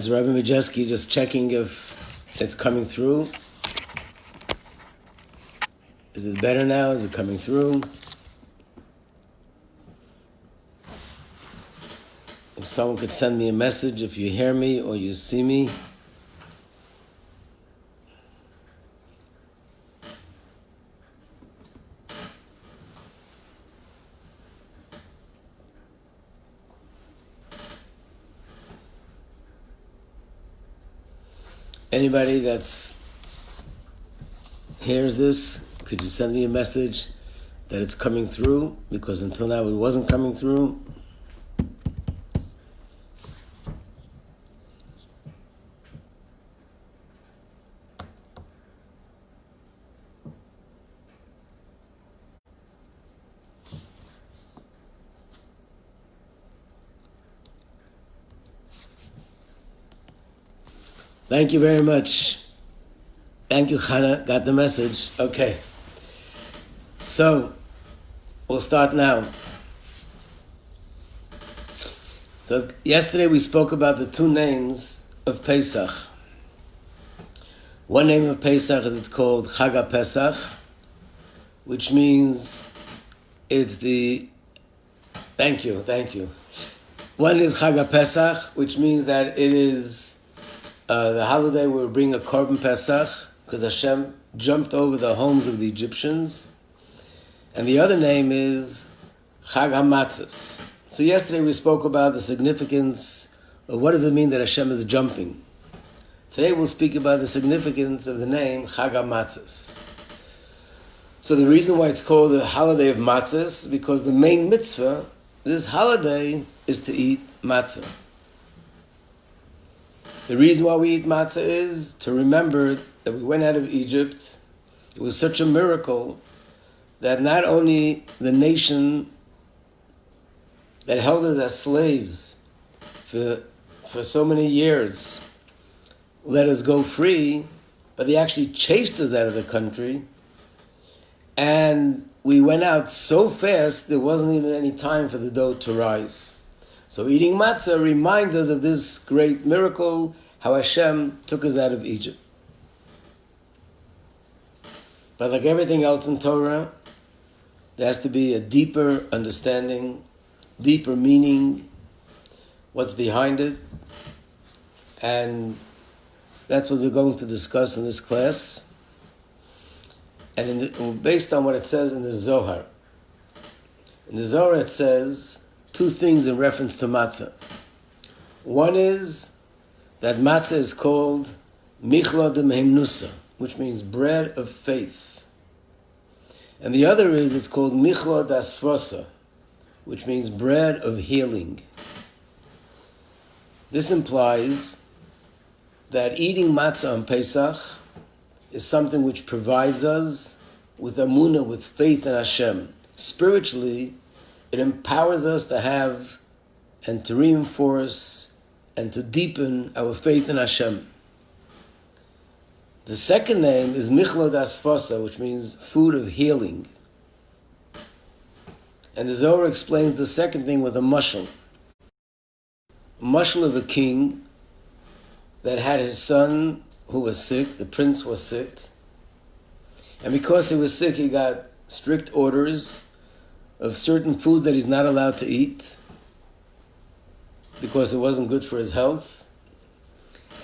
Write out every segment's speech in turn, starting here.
Is Rabbi Majeski just checking if it's coming through? Is it better now? Is it coming through? If someone could send me a message if you hear me or you see me. Anybody that's hears this, could you send me a message that it's coming through? Because until now it wasn't coming through. Thank you very much. Thank you, Chana. Got the message. Okay. So, we'll start now. So, yesterday we spoke about the two names of Pesach. One name of Pesach is it's called Chag HaPesach, which means it's the... Thank you. One is Chag HaPesach, which means that it is the holiday where we bring a Korban Pesach, because Hashem jumped over the homes of the Egyptians. And the other name is Chag HaMatzos. So yesterday we spoke about the significance of what does it mean that Hashem is jumping. Today we'll speak about the significance of the name Chag HaMatzos. So the reason why it's called the holiday of matzahs is because the main mitzvah, this holiday, is to eat matzah. The reason why we eat matzah is to remember that we went out of Egypt. It was such a miracle that not only the nation that held us as slaves for so many years let us go free, but they actually chased us out of the country. And we went out so fast, there wasn't even any time for the dough to rise. So eating matzah reminds us of this great miracle, how Hashem took us out of Egypt. But like everything else in Torah, there has to be a deeper understanding, deeper meaning, what's behind it. And that's what we're going to discuss in this class. And based on what it says in the Zohar. In the Zohar it says two things in reference to matzah. One is that matzah is called Michla de Mehemnusa, which means bread of faith. And the other is it's called Michla de Asvasa, which means bread of healing. This implies that eating matzah on Pesach is something which provides us with amunah, with faith in Hashem. Spiritually, it empowers us to have and to reinforce and to deepen our faith in Hashem. The second name is Michla Asfasa, which means food of healing. And the Zohar explains the second thing with a mashal. A mashal of a king that had his son who was sick, the prince was sick. And because he was sick, he got strict orders of certain foods that he's not allowed to eat because it wasn't good for his health.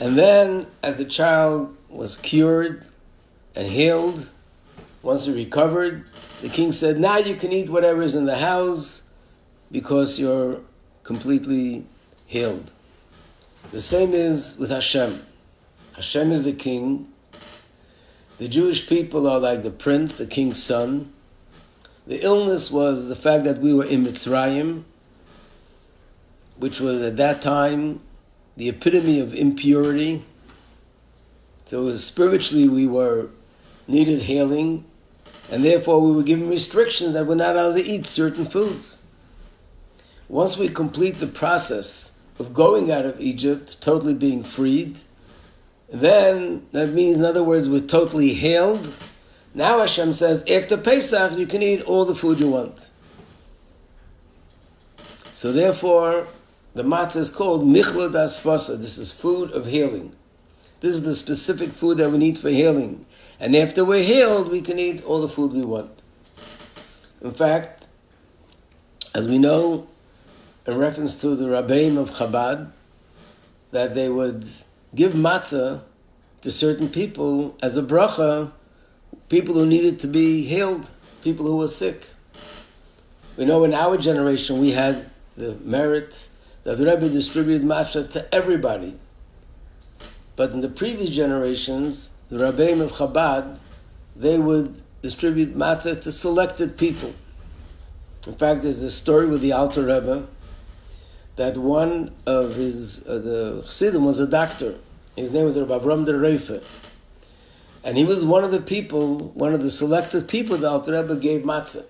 And then, as the child was cured and healed, once he recovered, the king said, now you can eat whatever is in the house because you're completely healed. The same is with Hashem. Hashem is the king. The Jewish people are like the prince, the king's son. The illness was the fact that we were in Mitzrayim, which was at that time the epitome of impurity. So it was spiritually we needed healing, and therefore we were given restrictions that we're not allowed to eat certain foods. Once we complete the process of going out of Egypt, totally being freed, then that means, in other words, we're totally healed. Now Hashem says, after Pesach, you can eat all the food you want. So therefore, the matzah is called Michla Dasfasa. This is food of healing. This is the specific food that we need for healing. And after we're healed, we can eat all the food we want. In fact, as we know, in reference to the Rabbi of Chabad, that they would give matzah to certain people as a bracha, people who needed to be healed, people who were sick. We know in our generation we had the merit that the Rebbe distributed matzah to everybody. But in the previous generations, the Rabbeim of Chabad, they would distribute matzah to selected people. In fact, there's a story with the Alter Rebbe that one of the Chassidim was a doctor. His name was Rabbi Avram der Reife. And he was one of the people, one of the selected people the Alter Rebbe gave matzah.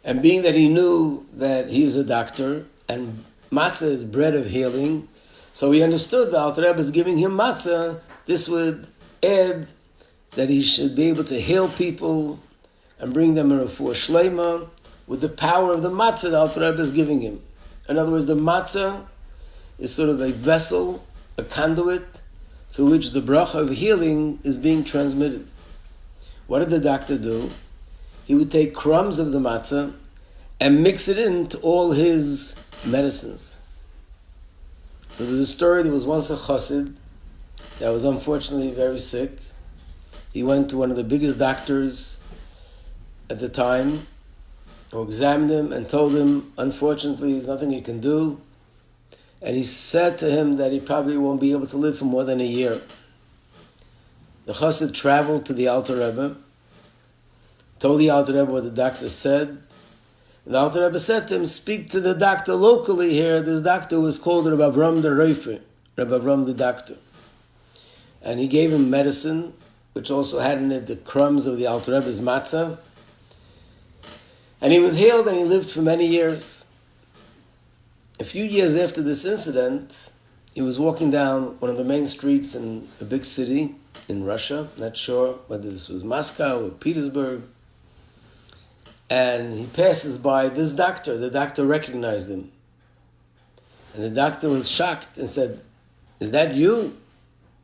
And being that he knew that he is a doctor, and matzah is bread of healing, so he understood the Alter Rebbe is giving him matzah. This would add that he should be able to heal people and bring them a refuah Shloma with the power of the matzah the Alter Rebbe is giving him. In other words, the matzah is sort of a vessel, a conduit, through which the bracha of healing is being transmitted. What did the doctor do? He would take crumbs of the matzah and mix it into all his medicines. So there's a story, there was once a chassid that was unfortunately very sick. He went to one of the biggest doctors at the time, who examined him and told him, unfortunately, there's nothing he can do. And he said to him that he probably won't be able to live for more than a year. The chassid traveled to the Alter Rebbe, told the Alter Rebbe what the doctor said. And the Alter Rebbe said to him, speak to the doctor locally here. This doctor was called Rabbi Avram der Reife, Rabbi Avram the doctor. And he gave him medicine, which also had in it the crumbs of the Alter Rebbe's matzah. And he was healed and he lived for many years. A few years after this incident, he was walking down one of the main streets in a big city in Russia, not sure whether this was Moscow or Petersburg. And he passes by this doctor. The doctor recognized him. And the doctor was shocked and said, is that you?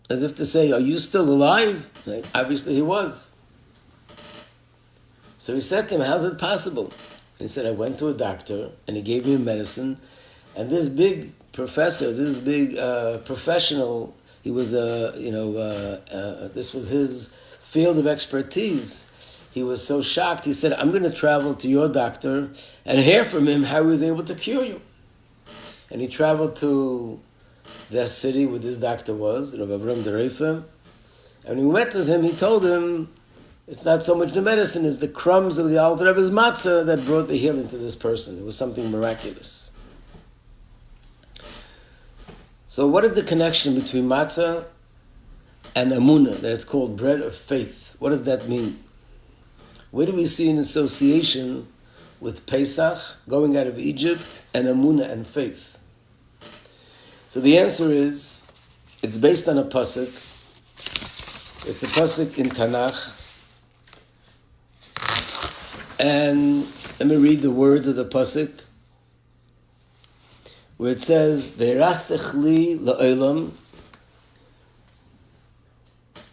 As if to say, are you still alive? Like, obviously he was. So he said to him, how's it possible? And he said, I went to a doctor and he gave me a medicine. And this big professor, this big professional, he was this was his field of expertise. He was so shocked, he said, I'm going to travel to your doctor and hear from him how he was able to cure you. And he traveled to that city where this doctor was, Rabbi Avram der Reife. And when he went with him, he told him, it's not so much the medicine, it's the crumbs of the Alter Rebbe's matzah that brought the healing to this person. It was something miraculous. So what is the connection between matzah and amunah, that it's called bread of faith? What does that mean? Where do we see an association with Pesach, going out of Egypt, and amunah and faith? So the answer is, it's based on a pasuk. It's a pasuk in Tanakh. And let me read the words of the pasuk, where it says, "Ve'erastech li la'olam,"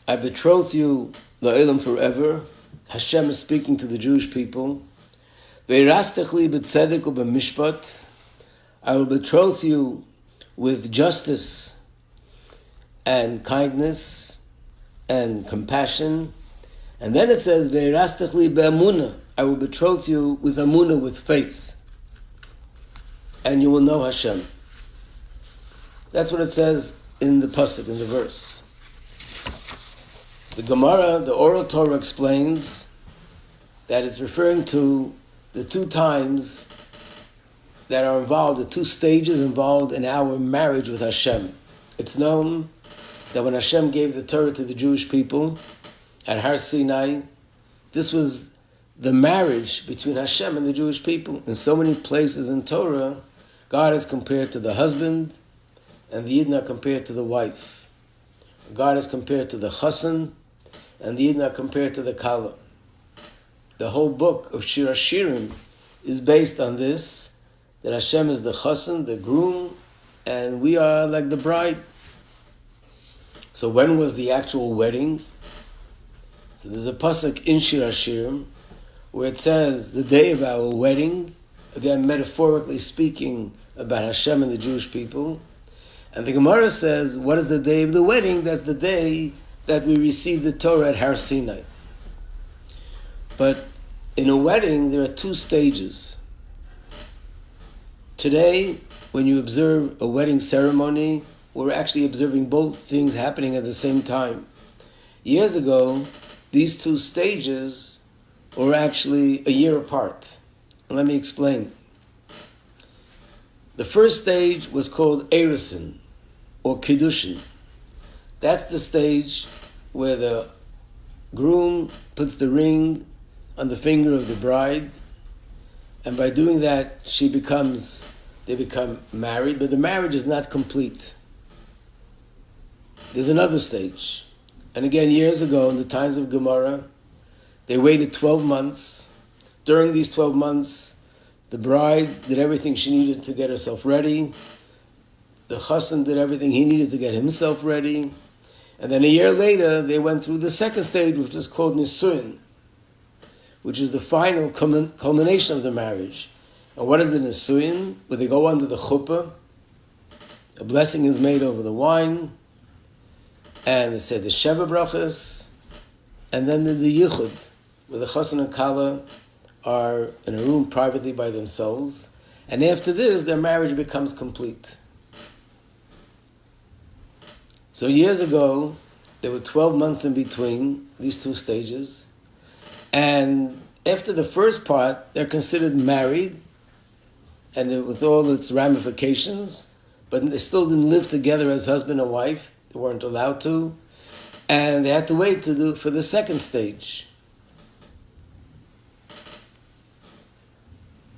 I betroth you la'olam forever. Hashem is speaking to the Jewish people. "Ve'erastech li b'tzedek u'b'mishpat," I will betroth you with justice and kindness and compassion. And then it says, "Ve'erastech li be'amunah," I will betroth you with amunah, with faith. And you will know Hashem. That's what it says in the pasuk, in the verse. The Gemara, the Oral Torah, explains that it's referring to the two times that are involved, the two stages involved in our marriage with Hashem. It's known that when Hashem gave the Torah to the Jewish people at Har Sinai, this was the marriage between Hashem and the Jewish people. In so many places in Torah, God is compared to the husband, and the Yidden are compared to the wife. God is compared to the chassan, and the Yidden are compared to the kala. The whole book of Shir HaShirim is based on this, that Hashem is the chassan, the groom, and we are like the bride. So when was the actual wedding? So there's a pasuk in Shir Hashirim where it says the day of our wedding, again metaphorically speaking about Hashem and the Jewish people. And the Gemara says, what is the day of the wedding? That's the day that we receive the Torah at Har Sinai. But in a wedding, there are two stages. Today, when you observe a wedding ceremony, we're actually observing both things happening at the same time. Years ago, these two stages were actually a year apart. And let me explain. The first stage was called Erusin, or Kiddushin. That's the stage where the groom puts the ring on the finger of the bride, and by doing that, they become married, but the marriage is not complete. There's another stage. And again, years ago, in the times of Gemara, they waited 12 months. During these 12 months, the bride did everything she needed to get herself ready. The chassan did everything he needed to get himself ready. And then a year later, they went through the second stage, which is called Nisuin, which is the final culmination of the marriage. And what is the Nisuin? Where they go under the chuppah, a blessing is made over the wine, and they say the Sheva brachas, and then the Yichud, where the chassan and kala are in a room privately by themselves. And after this, their marriage becomes complete. So years ago, there were 12 months in between these two stages. And after the first part, they're considered married, and with all its ramifications, but they still didn't live together as husband and wife. They weren't allowed to. And they had to wait for the second stage.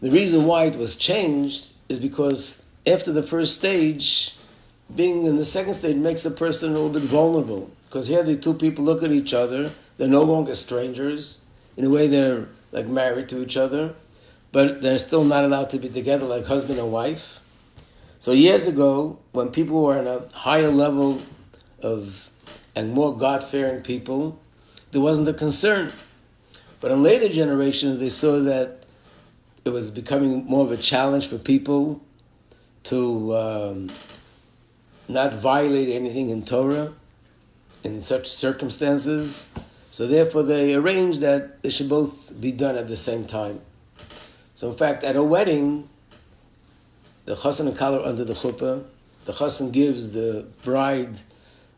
The reason why it was changed is because after the first stage, being in the second stage makes a person a little bit vulnerable. Because here the two people look at each other, they're no longer strangers. In a way they're like married to each other, but they're still not allowed to be together like husband and wife. So years ago, when people were on a higher level and more God-fearing people, there wasn't a concern. But in later generations, they saw that it was becoming more of a challenge for people to not violate anything in Torah in such circumstances. So therefore they arranged that they should both be done at the same time. So in fact, at a wedding, the chassan and kala are under the chuppah. The chassan gives the bride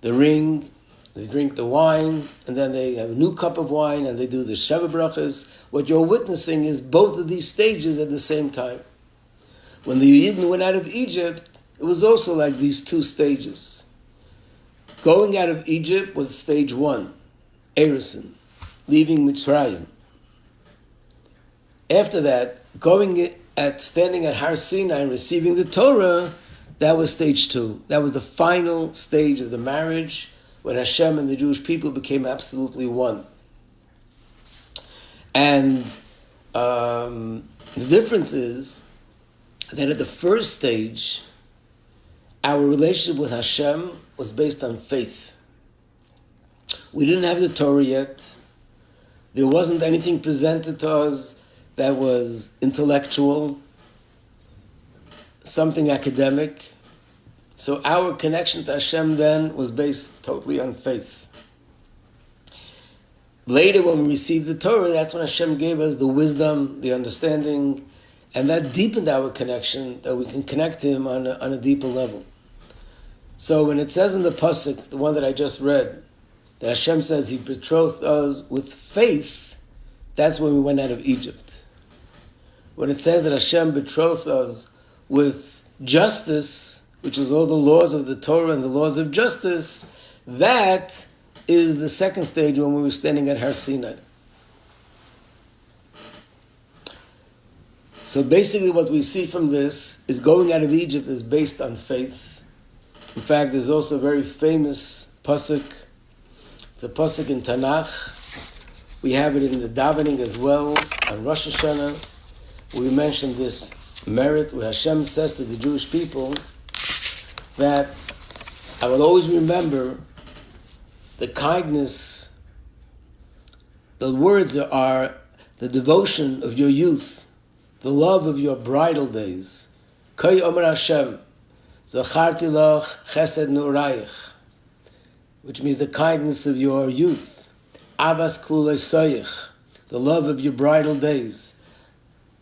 the ring, they drink the wine, and then they have a new cup of wine, and they do the Sheva brachas. What you're witnessing is both of these stages at the same time. When the Yidden went out of Egypt, it was also like these two stages. Going out of Egypt was stage one, Erusin, leaving Mitzrayim. After that, standing at Har Sinai and receiving the Torah, that was stage two. That was the final stage of the marriage, when Hashem and the Jewish people became absolutely one. And the difference is that at the first stage, our relationship with Hashem was based on faith. We didn't have the Torah yet. There wasn't anything presented to us that was intellectual, something academic. So our connection to Hashem then was based totally on faith. Later, when we received the Torah, that's when Hashem gave us the wisdom, the understanding, and that deepened our connection, that we can connect to Him on a deeper level. So when it says in the pasuk, the one that I just read, that Hashem says He betrothed us with faith, that's when we went out of Egypt. When it says that Hashem betrothed us with justice, which is all the laws of the Torah and the laws of justice, that is the second stage when we were standing at Har Sinai. So basically what we see from this is going out of Egypt is based on faith. In fact, there's also a very famous pasuk. It's a pasuk in Tanakh. We have it in the davening as well, on Rosh Hashanah. We mentioned this merit where Hashem says to the Jewish people that I will always remember the kindness, the words are the devotion of your youth, the love of your bridal days. Kay Omer Hashem, Zacharti Lach Chesed Nurayich, which means the kindness of your youth. Avas Klulei Soyich, the love of your bridal days.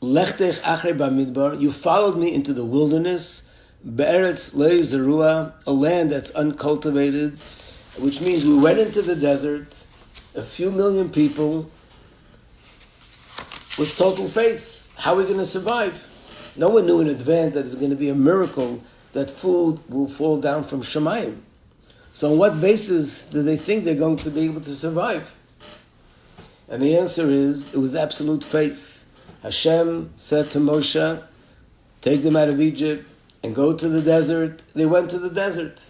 Lechtech Achrei Bamidbar, you followed me into the wilderness. Be'eretz Lei Zerua, a land that's uncultivated, which means we went into the desert, a few million people, with total faith. How are we going to survive? No one knew in advance that it's going to be a miracle that food will fall down from Shemayim. So on what basis do they think they're going to be able to survive? And the answer is, it was absolute faith. Hashem said to Moshe, take them out of Egypt and go to the desert. They went to the desert.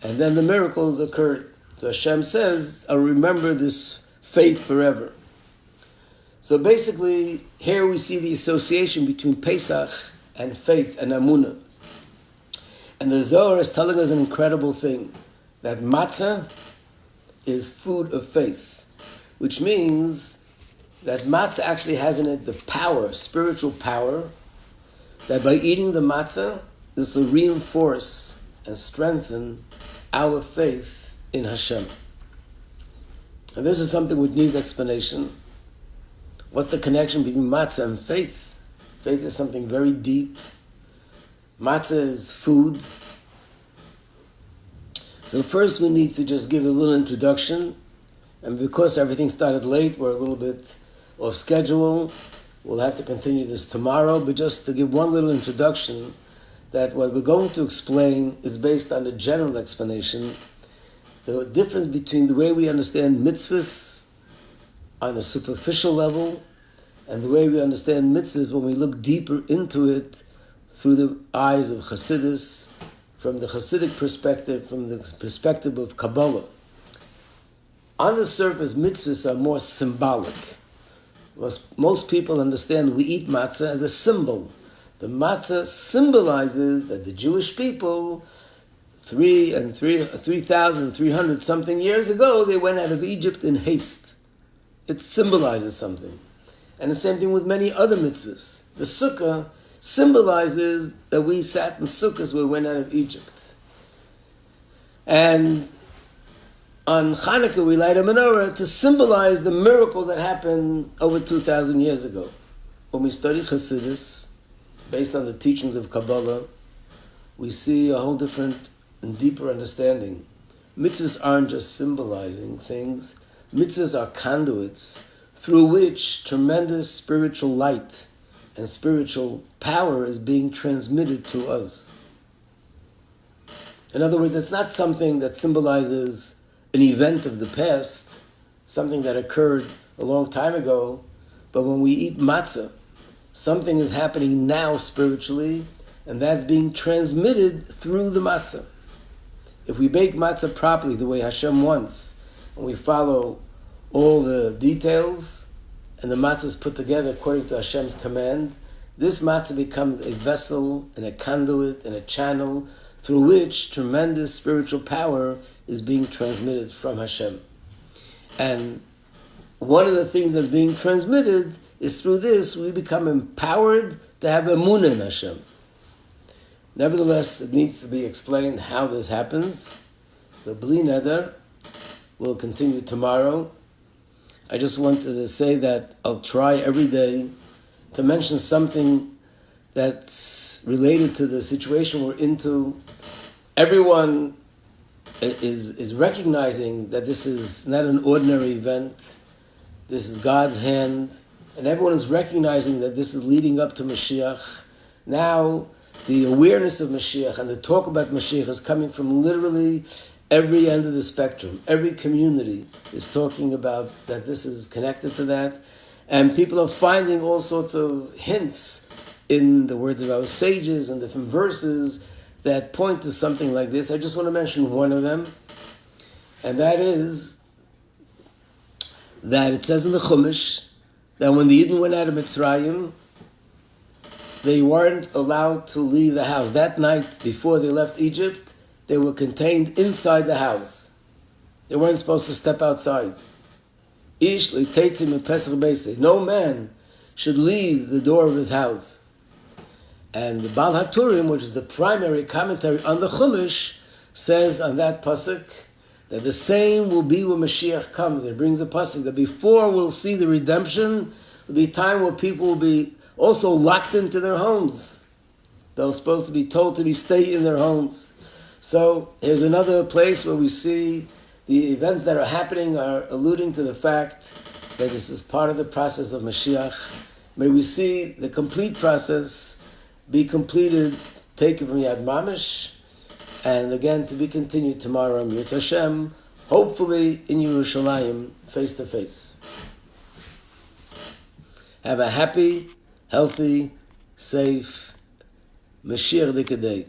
And then the miracles occurred. So Hashem says, I'll remember this faith forever. So basically, here we see the association between Pesach and faith and Amunah. And the Zohar is telling us an incredible thing, that matzah is food of faith, which means that matzah actually has in it the power, spiritual power, that by eating the matzah, this will reinforce and strengthen our faith in Hashem. And this is something which needs explanation. What's the connection between matzah and faith? Faith is something very deep. Matzah is food. So first we need to just give a little introduction. And because everything started late, we're a little bit off schedule. We'll have to continue this tomorrow. But just to give one little introduction, that what we're going to explain is based on a general explanation. The difference between the way we understand mitzvahs on a superficial level and the way we understand mitzvahs when we look deeper into it through the eyes of Chassidus, from the Chassidic perspective, from the perspective of Kabbalah. On the surface, mitzvahs are more symbolic. Most people understand we eat matzah as a symbol. The matzah symbolizes that the Jewish people, 3,300 something years ago, they went out of Egypt in haste. It symbolizes something. And the same thing with many other mitzvahs. The sukkah symbolizes that we sat in sukkahs when we went out of Egypt. And on Hanukkah we light a menorah to symbolize the miracle that happened over 2,000 years ago. When we study Chassidus, based on the teachings of Kabbalah, we see a whole different and deeper understanding. Mitzvahs aren't just symbolizing things. Mitzvahs are conduits through which tremendous spiritual light and spiritual power is being transmitted to us. In other words, it's not something that symbolizes an event of the past, something that occurred a long time ago, but when we eat matzah, something is happening now spiritually, and that's being transmitted through the matzah. If we bake matzah properly, the way Hashem wants, and we follow all the details, and the matzah is put together according to Hashem's command, this matzah becomes a vessel and a conduit and a channel through which tremendous spiritual power is being transmitted from Hashem. And one of the things that's being transmitted is through this we become empowered to have emunah in Hashem. Nevertheless, it needs to be explained how this happens. So, bli neder, we'll continue tomorrow. I just wanted to say that I'll try every day to mention something that's related to the situation we're into. Everyone is recognizing that this is not an ordinary event. This is God's hand. And everyone is recognizing that this is leading up to Mashiach. Now, the awareness of Mashiach and the talk about Mashiach is coming from literally every end of the spectrum. Every community is talking about that this is connected to that. And people are finding all sorts of hints in the words of our sages and different verses that point to something like this. I just want to mention one of them. And that is that it says in the Chumash that when the Yidden went out of Mitzrayim, they weren't allowed to leave the house. That night before they left Egypt, they were contained inside the house. They weren't supposed to step outside. Ish liteitzim in Pesach Beisei. No man should leave the door of his house. And the Baal HaTurim, which is the primary commentary on the Chumash, says on that pasuk that the same will be when Mashiach comes. It brings a pasuk that before we'll see the redemption, there'll be a time where people will be also locked into their homes. They're supposed to be told to stay in their homes. So here's another place where we see the events that are happening are alluding to the fact that this is part of the process of Mashiach. May we see the complete process be completed, taken from Yad Mamish, and again to be continued tomorrow in Yirtzeh Hashem, hopefully in Yerushalayim, face to face. Have a happy, healthy, safe, Mashiach Dikadei.